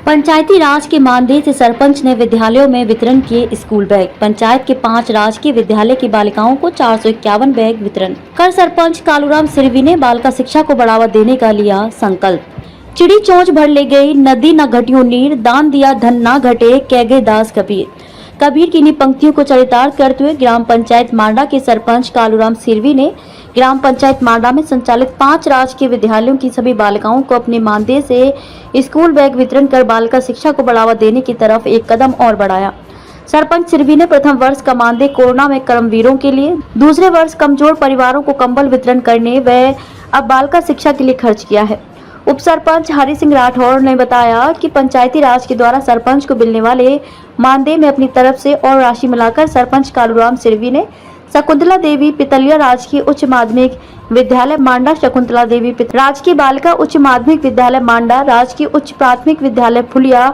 पंचायती राज के मानदेय से सरपंच ने विद्यालयों में वितरण किए स्कूल बैग। पंचायत के 5 राजकीय विद्यालय की बालिकाओं को 451 बैग वितरण कर सरपंच कालूराम सिरवी ने बालिका शिक्षा को बढ़ावा देने का लिया संकल्प। चिड़ी चोंच भर ले गई नदी न घटियो नीर, दान दिया धन ना घटे कह दास कबीर की इन्हीं पंक्तियों को चरितार्थ करते हुए ग्राम पंचायत मांडा के सरपंच कालूराम सिरवी ने ग्राम पंचायत मांडा में संचालित 5 राजकीय विद्यालयों की सभी बालिकाओं को अपने मानदेय से स्कूल बैग वितरण कर बालिका शिक्षा को बढ़ावा देने की तरफ एक कदम और बढ़ाया। सरपंच सिरवी ने प्रथम वर्ष का मानदेय कोरोना में कर्मवीरों के लिए, दूसरे वर्ष कमजोर परिवारों को कंबल वितरण करने व अब बालिका शिक्षा के लिए खर्च किया है। उप सरपंच हरि सिंह राठौर ने बताया कि पंचायती राज के द्वारा सरपंच को मिलने वाले मानदेय में अपनी तरफ से और राशि मिलाकर सरपंच कालूराम सिरवी ने शकुंतला देवी पितलिया राजकीय उच्च माध्यमिक विद्यालय मांडा, शकुंतला देवी राजकीय बालिका उच्च माध्यमिक विद्यालय मांडा, राजकीय उच्च प्राथमिक विद्यालय फुलिया,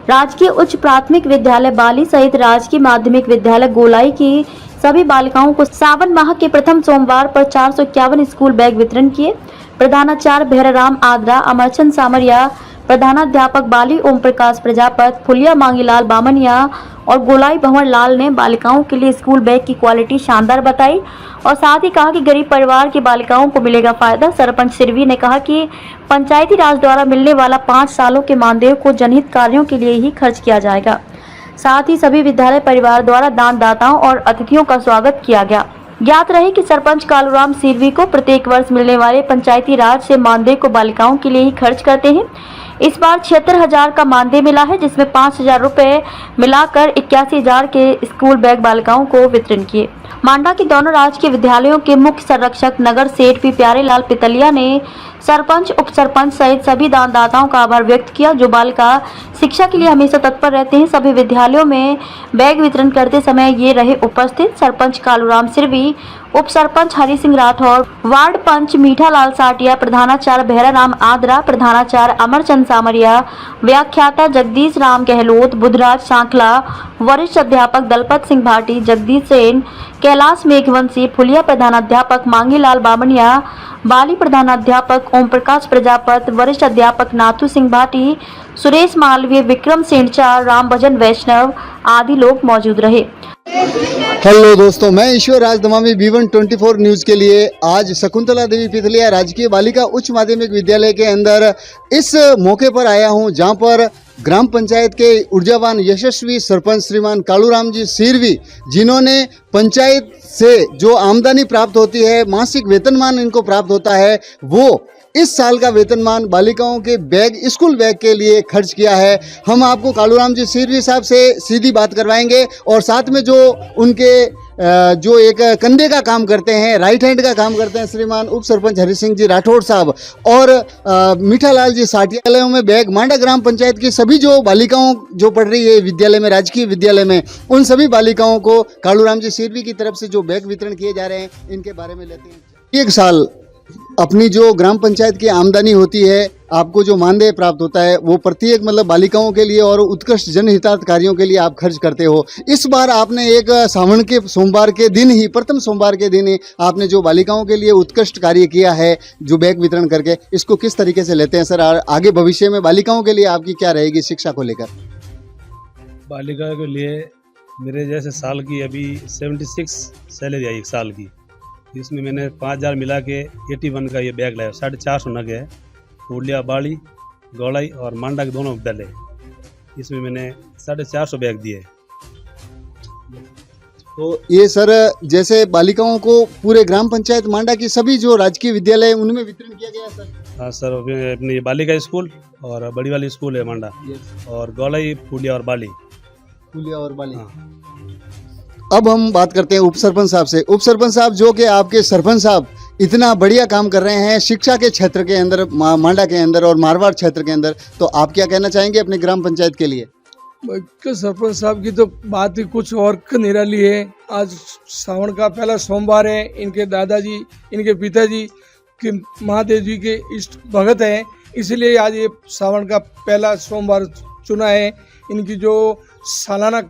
राजकीय उच्च प्राथमिक विद्यालय बाली सहित राजकीय माध्यमिक विद्यालय गोलाई की सभी बालिकाओं को सावन माह के प्रथम सोमवार पर 451 स्कूल बैग वितरण किए। प्रधानाचार्य भैराराम आद्रा, अमरचंद सामरिया, प्रधानाध्यापक बाली ओम प्रकाश प्रजापत, फुलिया मांगीलाल बामनिया और गोलाई भंवर लाल ने बालिकाओं के लिए स्कूल बैग की क्वालिटी शानदार बताई और साथ ही कहा कि गरीब परिवार की बालिकाओं को मिलेगा फायदा। सरपंच सिरवी ने कहा कि पंचायती राज द्वारा मिलने वाला 5 सालों के मानदेय को जनहित कार्यों के लिए ही खर्च किया जाएगा। साथ ही सभी विद्यालय परिवार द्वारा दानदाताओं और अतिथियों का स्वागत किया गया। ज्ञात रहे कि सरपंच कालूराम सिरवी को प्रत्येक वर्ष मिलने वाले पंचायती राज से मानदेय को बालिकाओं के लिए ही खर्च करते हैं। इस बार 76,000 का मानदेय मिला है, जिसमें 5,000 रुपए मिलाकर 81,000 के स्कूल बैग बालिकाओं को वितरण किए। मांडा के दोनों राजकीय विद्यालयों के मुख्य संरक्षक नगर सेठ पी प्यारेलाल पितलिया ने सरपंच, उप सरपंच सहित सभी दानदाताओं का आभार व्यक्त किया जो बालिका शिक्षा के लिए हमेशा तत्पर रहते हैं। सभी विद्यालयों में बैग वितरण करते समय ये रहे उपस्थित सरपंच कालूराम सिरवी, उप सरपंच हरि सिंह राठौर, वार्ड पंच मीठा लाल साटिया, प्रधानाचार्य भैराराम आद्रा, प्रधानाचार्य अमरचंद सामरिया, व्याख्याता जगदीश राम गहलोत, बुधराज सांखला, वरिष्ठ अध्यापक दलपत सिंह भाटी, जगदीश सेन, कैलाश मेघवंशी, फुलिया प्रधानाध्यापक मांगीलाल बामनिया, बाली प्रधानाध्यापक ओम प्रकाश प्रजापत, वरिष्ठ अध्यापक नाथू सिंह भाटी, सुरेश मालवीय, विक्रम सेंचार, राम भजन वैष्णव आदि लोग मौजूद रहे। हेलो दोस्तों, मैं ईश्वर राजदमामी B1 24 न्यूज़ के लिए आज शकुंतला देवी पिथलिया राजकीय बालिका उच्च माध्यमिक विद्यालय के अंदर इस मौके पर आया हूं, जहां पर ग्राम पंचायत के ऊर्जावान यशस्वी सरपंच श्रीमान कालूराम जी सिरवी, जिन्होंने पंचायत से जो आमदनी प्राप्त होती है, मासिक वेतनमान इनको प्राप्त होता है, वो इस साल का वेतनमान बालिकाओं के बैग, स्कूल बैग के लिए खर्च किया है। हम आपको कालूराम जी सिरवी साहब से सीधी बात करवाएंगे और साथ में जो उनके जो एक कंधे का काम करते हैं, राइट हैंड का काम करते हैं श्रीमान उप सरपंच हरि सिंह जी राठौर साहब और मीठा लाल जी साटियालयों में बैग, मांडा ग्राम पंचायत की सभी जो बालिकाओं जो पढ़ रही है विद्यालय में, राजकीय विद्यालय में, उन सभी बालिकाओं को कालूराम जी सिरवी की तरफ से जो बैग वितरण किए जा रहे हैं, इनके बारे में लेते हैं। एक साल अपनी जो ग्राम पंचायत की आमदनी होती है, आपको जो मानदेय प्राप्त होता है, वो प्रत्येक मतलब बालिकाओं के लिए और उत्कृष्ट जनहितार्थ कार्यों के लिए आप खर्च करते हो। इस बार आपने एक सावन के सोमवार के दिन ही, प्रथम सोमवार के दिन ही आपने जो बालिकाओं के लिए उत्कृष्ट कार्य किया है, जो बैग वितरण करके, इसको किस तरीके से लेते हैं सर? आगे भविष्य में बालिकाओं के लिए आपकी क्या रहेगी शिक्षा को लेकर? बालिका के लिए मेरे जैसे साल की अभी 76 सैलरी आई एक साल की, इसमें मैंने 5,000 मिला के 81 का ये बैग लाया। 450 नग है, फुलिया, बाड़ी, गौलाई और मांडा के दोनों विद्यालय, इसमें मैंने 450 बैग दिए। तो ये सर जैसे बालिकाओं को पूरे ग्राम पंचायत मांडा की सभी जो राजकीय विद्यालय उनमें वितरण किया गया सर? हाँ सर, अपनी बालिका स्कूल और बड़ी वाली स्कूल है मांडा, और गौलाई, फुलिया और बाली। फुलिया और बाली। हाँ। अब हम बात करते हैं उप सरपंच साहब से। उप सरपंच साहब, जो कि आपके सरपंच साहब इतना बढ़िया काम कर रहे हैं शिक्षा के क्षेत्र के अंदर, मांडा के अंदर और मारवाड़ क्षेत्र के अंदर, तो आप क्या कहना चाहेंगे अपने ग्राम पंचायत के लिए? सरपंच साहब की तो बात ही कुछ और निराली है। आज सावन का पहला सोमवार है, इनके दादाजी, इनके पिताजी के महादेव जी के इष्ट भगत हैं, इसलिए आज ये सावन का पहला सोमवार चुना है। इनकी जो सालाना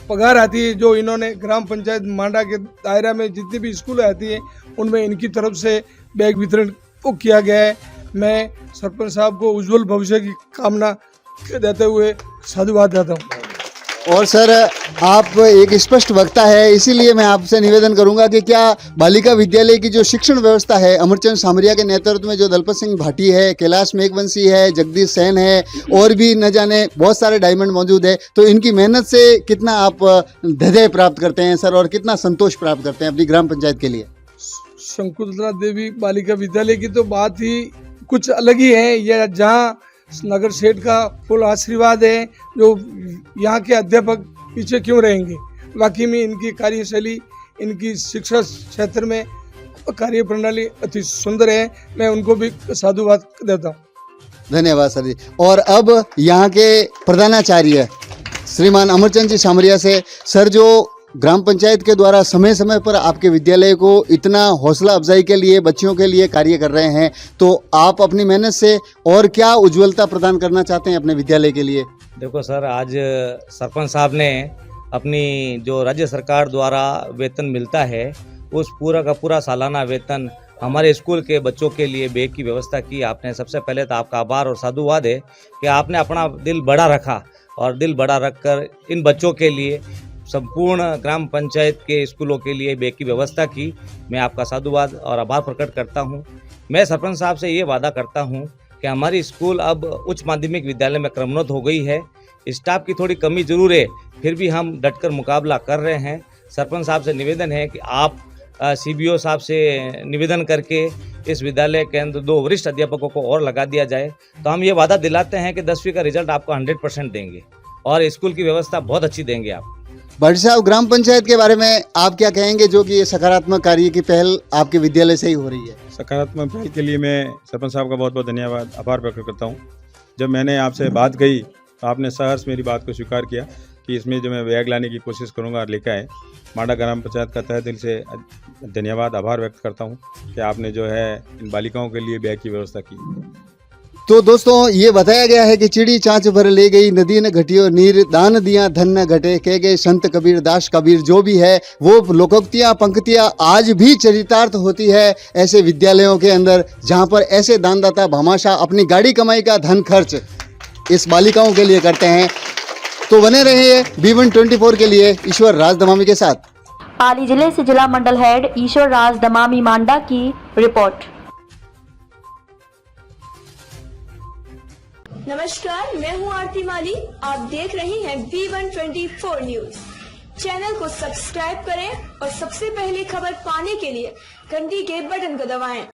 पगार आती है, जो इन्होंने ग्राम पंचायत मांडा के दायरा में जितनी भी स्कूल आती है, उनमें इनकी तरफ से बैग वितरण को किया गया है। मैं सरपंच साहब को उज्जवल भविष्य की कामना देते हुए साधुवाद देता हूँ। और सर आप एक स्पष्ट वक्ता है, इसीलिए मैं आपसे निवेदन करूंगा कि क्या बालिका विद्यालय की जो शिक्षण व्यवस्था है, अमरचंद सामरिया के नेतृत्व में जो दलपत सिंह भाटी है, कैलाश मेघवंशी है, जगदीश सेन है और भी न जाने बहुत सारे डायमंड मौजूद है, तो इनकी मेहनत से कितना आप धैर्य प्राप्त करते हैं सर और कितना संतोष प्राप्त करते हैं अपनी ग्राम पंचायत के लिए? शकुंतला देवी बालिका विद्यालय की तो बात ही कुछ अलग ही है। यह जहाँ नगर सेठ का फुल आशीर्वाद है, जो यहाँ के अध्यापक पीछे क्यों रहेंगे। वाकई में इनकी कार्यशैली, इनकी शिक्षा क्षेत्र में कार्य प्रणाली अति सुंदर है। मैं उनको भी साधुवाद देता हूँ। धन्यवाद सर जी। और अब यहाँ के प्रधानाचार्य श्रीमान अमरचंद जी सामरिया से, सर जो ग्राम पंचायत के द्वारा समय समय पर आपके विद्यालय को इतना हौसला अफजाई के लिए, बच्चियों के लिए कार्य कर रहे हैं, तो आप अपनी मेहनत से और क्या उज्ज्वलता प्रदान करना चाहते हैं अपने विद्यालय के लिए? देखो सर, आज सरपंच साहब ने अपनी जो राज्य सरकार द्वारा वेतन मिलता है, उस पूरा का पूरा सालाना वेतन हमारे स्कूल के बच्चों के लिए बैग की व्यवस्था की आपने। सबसे पहले तो आपका आभार और साधुवाद है कि आपने अपना दिल बड़ा रखा और दिल बड़ा रखकर इन बच्चों के लिए, संपूर्ण ग्राम पंचायत के स्कूलों के लिए बैग की व्यवस्था की। मैं आपका साधुवाद और आभार प्रकट करता हूं। मैं सरपंच साहब से ये वादा करता हूं कि हमारी स्कूल अब उच्च माध्यमिक विद्यालय में क्रमोन्नत हो गई है। स्टाफ की थोड़ी कमी जरूर है, फिर भी हम डटकर मुकाबला कर रहे हैं। सरपंच साहब से निवेदन है कि आप CBO साहब से निवेदन करके इस विद्यालय के अंदर 2 वरिष्ठ अध्यापकों को और लगा दिया जाए, तो हम ये वादा दिलाते हैं कि 10वीं का रिजल्ट आपको 100% देंगे और स्कूल की व्यवस्था बहुत अच्छी देंगे आप। भाटी साहब, ग्राम पंचायत के बारे में आप क्या कहेंगे, जो कि ये सकारात्मक कार्य की पहल आपके विद्यालय से ही हो रही है? सकारात्मक पहल के लिए मैं सरपंच साहब का बहुत बहुत धन्यवाद, आभार प्रकट करता हूँ। जब मैंने आपसे बात कही तो आपने सहर्ष मेरी बात को स्वीकार किया कि इसमें जो मैं बैग लाने की कोशिश करूँगा और लेकर आए। मांडा ग्राम पंचायत का तहे दिल से धन्यवाद, आभार व्यक्त करता हूँ कि आपने जो है इन बालिकाओं के लिए बैग की व्यवस्था की। तो दोस्तों, ये बताया गया है कि चिड़ी चाँच भर ले गई, नदी न घटियो नीर, दान दिया धन न घटे, कह गए संत कबीर दास कबीर। जो भी है वो लोकोक्तियाँ, पंक्तियाँ आज भी चरितार्थ होती है ऐसे विद्यालयों के अंदर, जहाँ पर ऐसे दानदाता भामाशाह अपनी गाड़ी कमाई का धन खर्च इस बालिकाओं के लिए करते हैं। तो बने रहिए B124 के लिए ईश्वर राज दमामी के साथ। पाली जिले से जिला मंडल हेड ईश्वर राज दमामी मांडा की रिपोर्ट। नमस्कार, मैं हूं आरती माली। आप देख रहे हैं B124 न्यूज। चैनल को सब्सक्राइब करें और सबसे पहले खबर पाने के लिए घंटी के बटन को दबाएं।